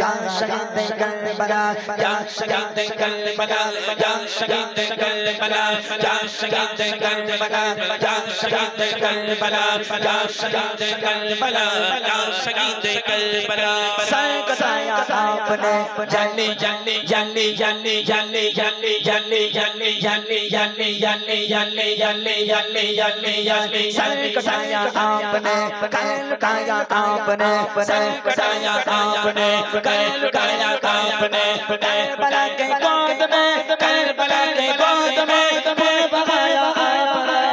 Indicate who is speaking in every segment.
Speaker 1: या शहीद करबला या शहीद करबला या शहीद करबला या शहीद करबला या शहीद करबला या शहीद करबला या शहीद करबला सर कसाया आपने जाने जाने जाने जाने जाने जाने जाने जाने जाने जाने जाने जाने जाने जाने जाने जाने सर कसाया आपने कायल काया आपने सर कसाया आपने कायल काया आपने करबला के गोद में करबला के गोद में बहाया आपने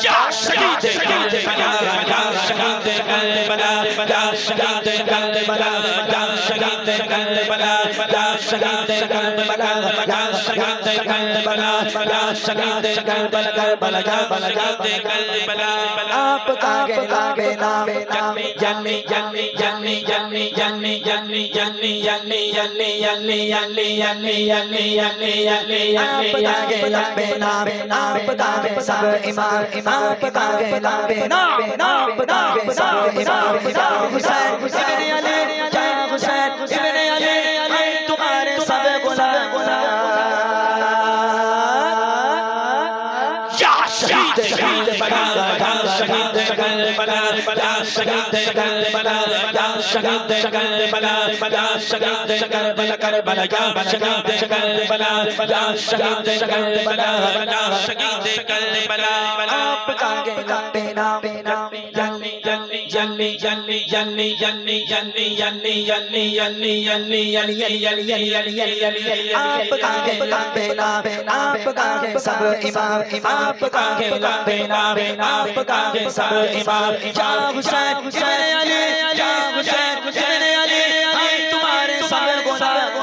Speaker 1: या शहीद करबला या शहीद करबला या शहीद करबला या शहीद करबला या शहीद करबला या शहीद करबला या शहीद करबला करबला करबला करबला आपका लागे नाम जाने जाने जाने जाने जाने जाने जाने जाने जाने जाने जाने जाने जाने जाने जाने आपका लागे नाम आपका सब इमाम आपका लागे नाम आपका सब इमाम हुसैन इब्न अली या हुसैन इब्न अली तुम्हारे सब गुलाम या शहीद करबला या शहीद करबला या शहीद करबला या शहीद करबला या शहीद करबला करबला या शहीद करबला या शहीद करबला या शहीद करबला आपका लंबे नाम जन्नी जन्नी जन्नी जन्नी जन्नी जन्नी जन्नी जन्नी जन्नी जन्नी जन्नी जन्नी आपका लंबे नाम आपका सब इमाम आपका लंबे नाम आपका सब इमाम या हुसैन इब्न अली या हुसैन इब्न अली तुम्हारे सब गुलाम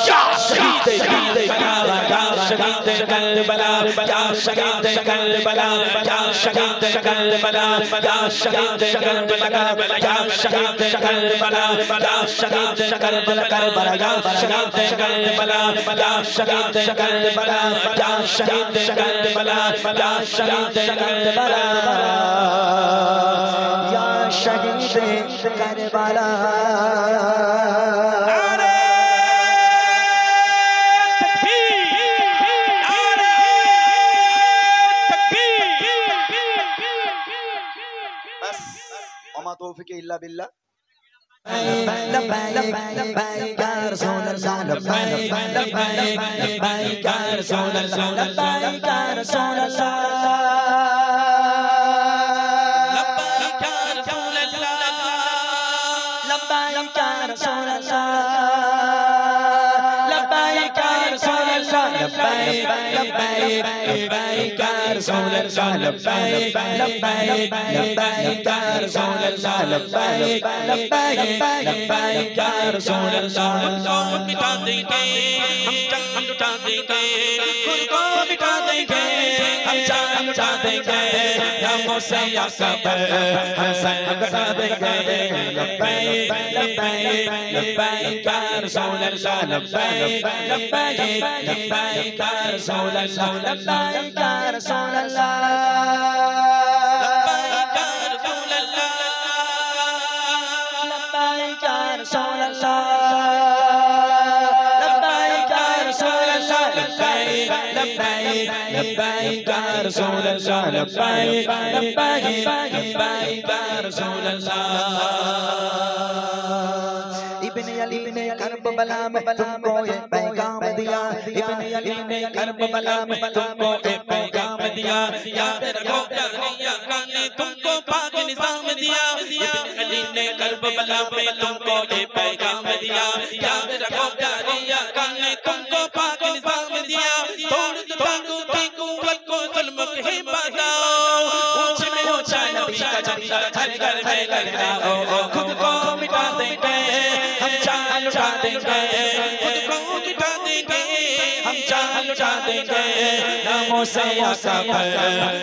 Speaker 1: या शहीद करबला या शहीद करबला या शहीद करबला या शहीद करबला या शहीद करबला या शहीद करबला या शहीद करबला करबला या शहीद करबला या शहीद करबला या शहीद करबला या शहीद करबला या शहीद करबला तौफीक इल्ला बिल्ला लब्बैक लब्बैक या रसूल अल्लाह लब्बैक लब्बैक लब्बैक या रसूल अल्लाह लब्बैक या रसूल अल्लाह लब्बैक या रसूल अल्लाह लब्बैक या रसूल अल्लाह लब्बैक या रसूल अल्लाह लब्बैक लब्बैक लब्बैक या रसूल अल्लाह लब्बैक लब्बैक लब्बैक या रसूल अल्लाह लब्बैक लब्बैक लब्बैक या रसूल अल्लाह को मिटा देंगे हम जान लुटा देंगे खुद को मिटा देंगे हम जान लुटा देंगे नामों से या कबर हम सर कटा देंगे लब्बैक लब्बैक लब्बैक या रसूल अल्लाह लब्बैक लब्बैक लब्बैक या रसूल अल्लाह लब्बैक या रसूल अल्लाह लब्बैक या रसूल अल्लाह लब्बैक या रसूल अल्लाह लब्बैक या रसूल अल्लाह लब्बैक लब्बैक लब्बैक या रसूल अल्लाह लब्बैक लब्बैक लब्बैक या रसूल अल्लाह इब्न अली ने करबला में तुमको ये पैगाम दिया इब्न अली ने करबला में तुमको ये पैगाम दिया याद रखो प्यारिया ने तुमको पाक निजाम दिया इब्न अली ने करबला में तुमको ये पैगाम दिया याद रखो प्यारिया ने तुमको पाक निजाम दिया तोड़ दो ताकूत की कुव्वत को जुल्म के बताओ ऊंचे में ऊंचा नबी का झंडा हर घर में लहराओ खुद को मिटा देंगे हम जान लुटा देंगे खुद को मिटा देंगे हम जान लुटा देंगे नामों से आका पर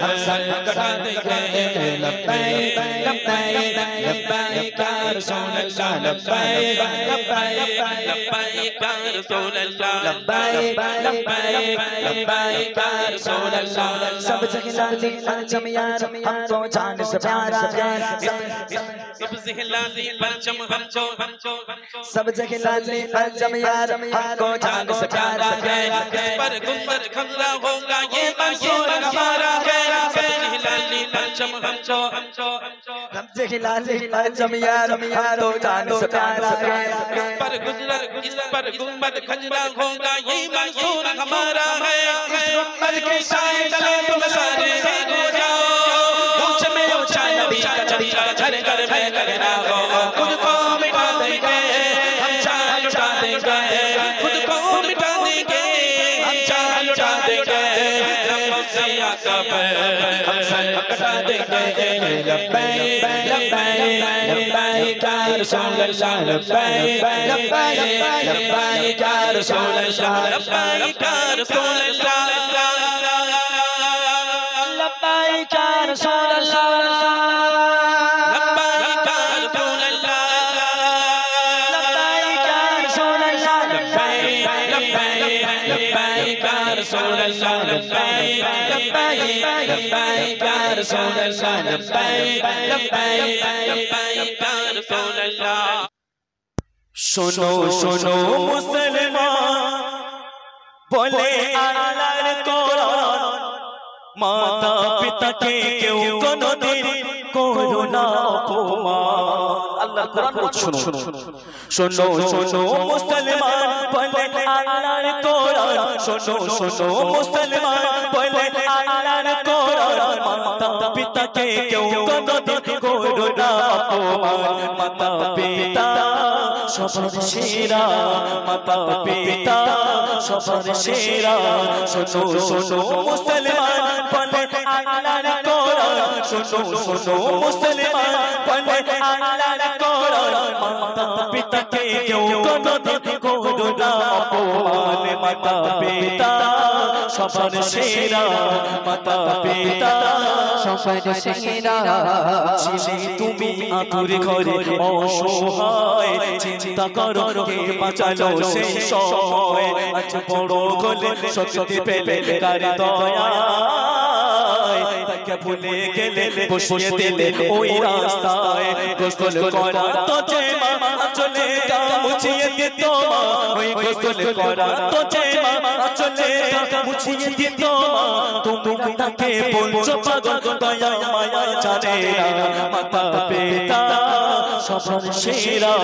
Speaker 1: हम सर कटा देंगे लब्बैक लब्बैक लब्बैक या रसूल अल्लाह लब्बैक लब्बैक लब्बैक या रसूल अल्लाह लब्बैक लब्बैक लब्बैक या रसूल अल्लाह
Speaker 2: सब जगह लाली परचम यार हमको जान से प्यारा है
Speaker 1: सब जगह लाली परचम हमको
Speaker 2: सब जगह लाली परचम यार हमको जान से प्यारा है
Speaker 1: इस पर गुंबद खमरा होगा ये मंसूर हमारा है सब जगह लाली परचम हमको
Speaker 2: सब जगह लाली परचम यार हमको जान से प्यारा है
Speaker 1: इस पर गुंबद खजरा होगा ये मंसूर हमारा है इस गुंबद के साए तले तुम सारे हो जाओ ऊंच में ऊंचा नबी का चर्चा घर घर में लगना हो खुद को मिटा देंगे हम जान लुटा देंगे खुद को मिटा देंगे हम जान लुटा देंगे रब्बों से आका पर हम सर कटा देंगे लब्बैक लब्बैक लब्बैक या रसूल अल्लाह लब्बैक लब्बैक लब्बैक या रसूल अल्लाह लब्बैक या रसूल अल्लाह
Speaker 2: लब्बैक या रसूल अल्लाह
Speaker 1: लब्बैक या रसूल अल्लाह
Speaker 2: लब्बैक या रसूल अल्लाह
Speaker 1: लब्बैक लब्बैक या रसूल अल्लाह लब्बैक लब्बैक लब्बैक या रसूल अल्लाह लब्बैक लब्बैक लब्बैक या रसूल अल्लाह
Speaker 2: सुनो सुनो मुसलमान बोले अल्लाहर कुरान माता पिता के क्यों कोनो दिन कोरोना अपमान अल्लाहर कुरान सुनो सुनो सुनो मुसलमान बोले अल्लाहर कुरान सुनो सुनो मुसलमान बोले अल्लाहर कुरान माता पिता के क्यों कोनो दिन कोरोना अपमान माता पिता सबर शेरा माता पिता सबर शेरा सुनो सुनो मुसलमान पढ़े अल्लाहर कुरान सुनो सुनो मुसलमान पढ़े अल्लाहर कुरान माता पिता के क्यों कोनो दिन कोरोना अपमान माता पिता सबर शेरा माता पिता सबर शेरा ছিলে তুমি আতুর ঘরে অসহায় চিন্তা করো কে বাঁচালো সেই সময় আজ বড় হলে শক্তি পেলে কার দয়ায় তাকে ভুলে গেলে বসিয়ে দিলে ওই রাস্তায় গোসল করা তো যে মা চলে মুছিয়ে দিত মা ওই গোসল করা তো যে মা চলে মুছিয়ে দিত মা তোমরা তাকে বলছো পাগল দয়া মায়া জানে না মাতা পিতা সবার সেরা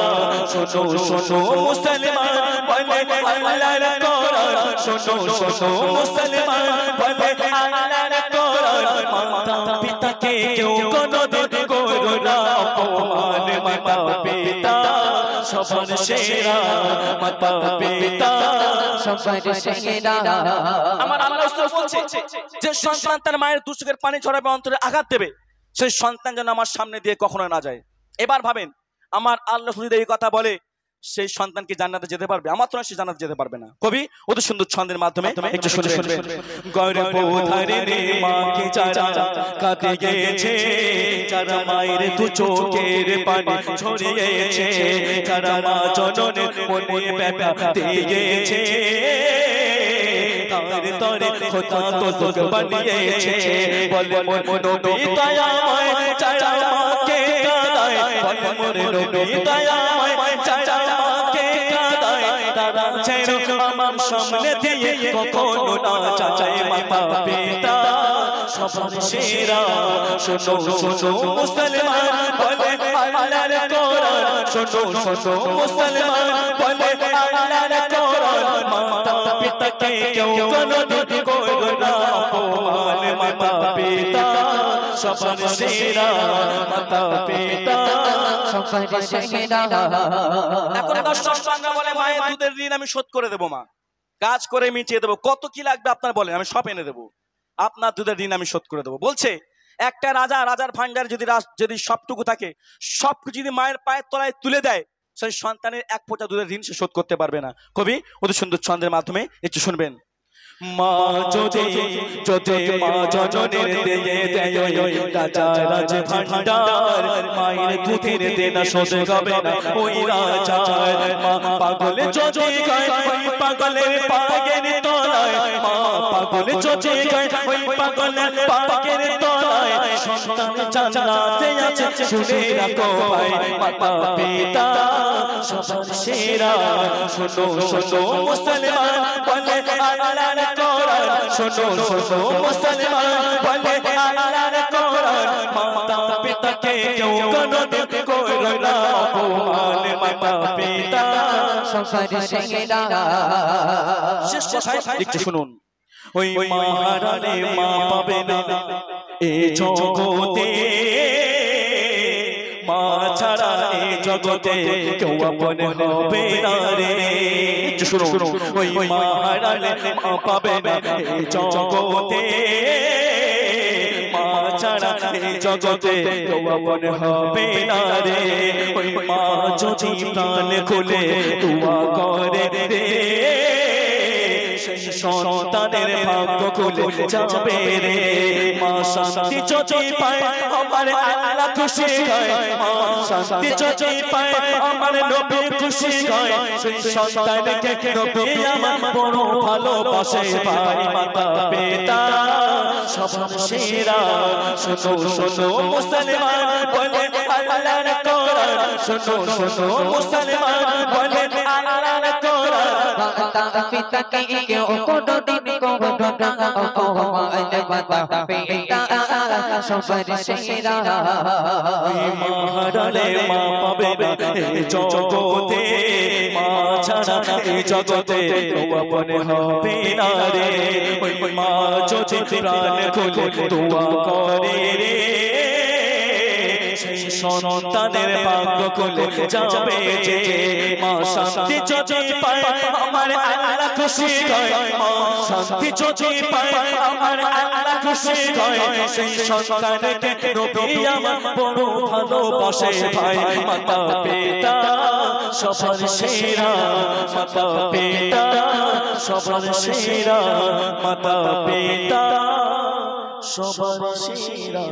Speaker 2: শোনো শোনো মুসলমান বলে আল্লাহর কোরআন শোনো শোনো মুসলমান বলে আল্লাহর কোরআন মাতা পিতাকে কেউ কোনোদিন করো না অপমান মাতা পিতা সবার সেরা মাতা পিতা সবার সেরা
Speaker 3: আমার আল্লাহ বলছে যে সন্তান তার মায়ের দুচোখের পানি ঝরাবে অন্তরে আঘাত দেবে সেই সন্তান যেন আমার সামনে দিয়ে কখনো না যায়। এবার ভাবেন আমার আল্লাহ যদি এই কথা বলে সেই সন্তান কি জান্নাতে যেতে পারবে? আমার তো সে জান্নাতে যেতে পারবে না। কবি অতি সুন্দর ছন্দের মাধ্যমে একটু শুনবেন।
Speaker 2: গর্ভধারিণী মাকে যারা কাঁদে গেছে, যারা মায়ের দু চোখের পানি ঝরিয়েছে, যারা মা জননের মনে ব্যথা দিয়েছে, তার তরে খোদা তোজক বানিয়েছে। বলে মোর নবী দয়াময় যারা মাকে কাঁদায়, বলে মোর নবী দয়াময় যারা মাকে কাঁদায়, তারা যেন আমার সামনে দিয়ে কখনো না যায়। মাতা পিতা সবার সেরা শোনো শোনো মুসলমান বলে আল্লাহর কোরআন, শোনো শোনো মুসলমান বলে আল্লাহর কোরআন, মাতা পিতাকে কেউ কোনোদিন করো না অপমান। মাতা পিতা সবার সেরা, মাতা পিতা সবার সেরা।
Speaker 3: এখন দর্শক বাংলা বলে মায়ের দুধের ঋণ আমি শোধ করে দেবো, মা কাজ করে মিটিয়ে দেবো। কত কি লাগবে আপনার বলেন, আমি সব এনে দেবো, আপনার দুধের ঋণ আমি শোধ করে দেবো। বলছে একটা রাজা, রাজার ভান্ডার যদি সবটুকু থাকে, সবকিছু যদি মায়ের পায়ের তলায় তুলে দেয়, সেই সন্তানের এক ফোঁটা দুধের ঋণ সে শোধ করতে পারবে না। কবি অতি সুন্দর ছন্দের মাধ্যমে একটু শুনবেন।
Speaker 2: মা যদি যদি মা জননের দিয়ে দেয় রাজা রাজ ভান্ডার মায়ের দুধের দেনা শোধ হবে না ওই রাজার মা পাগল যদি গায় ওই পাগলের পাগের তলায় মা পাগল যদি গায় ওই পাগলের পাগের তলায় সন্তান জান্নাতে আছে শুনে রাখো ভাই মাতা পিতা সবার সেরা শোনো শোনো মুসলমান বলে আল্লাহর কোরআন শোনো শোনো মুসলমান বলে আল্লাহর কোরআন মাতা পিতাকে কেউ কোনদিন করো না অপমান মাতা পিতা
Speaker 4: সবার সেরা
Speaker 3: শেষ কথায় একটু শুনুন
Speaker 2: ওই মা হারালে মা পাবে না এ জগতে মা ছাড়া এ জগতে কেউ আপন হবে না রে শুনো ওই মা হারালে মা পাবে না এ জগতে মা ছাড়া এ জগতে কেউ আপন হবে না রে ওই মা যদি প্রাণ খুলে দোয়া করে রে সন্তানের ভাগ্য খুলে যাবে রে মা শান্তি যদি পায় আমার আল্লাহ খুশি হয় মা শান্তি যদি পায় আমার নবী খুশি হয় সেই সন্তানকে নবী আমার বড় ভালোবাসে ভাই মাতা পিতা সবার সেরা শোনো শোনো মুসলমান বলে আল্লাহর কোরআন শোনো শোনো মুসলমান বলে আল্লাহর কোরআন
Speaker 4: মাতা পিতাকে কেউ কোনদিন করো না অপমান মাতা পিতা সবার সেরা
Speaker 2: মা হারালে মা পাবে না এই জগতে মা ছাড়া এই জগতে কেউ আপন হবে না রে ওই মা যদি প্রাণ খুলে দোয়া করে রে সেই সন্তানের ভাগ্য খুলে যাবে যে মা শান্তি যদি পায় আমার আল্লাহ খুশি হয় মা শান্তি যদি পায় আমার আল্লাহ খুশি হয় সেই সন্তানকে নবী আমার বড় ভালোবাসে ভাই মাতা পিতা সবার সেরা মাতা পিতা সবার সেরা মাতা পিতা সবার সেরা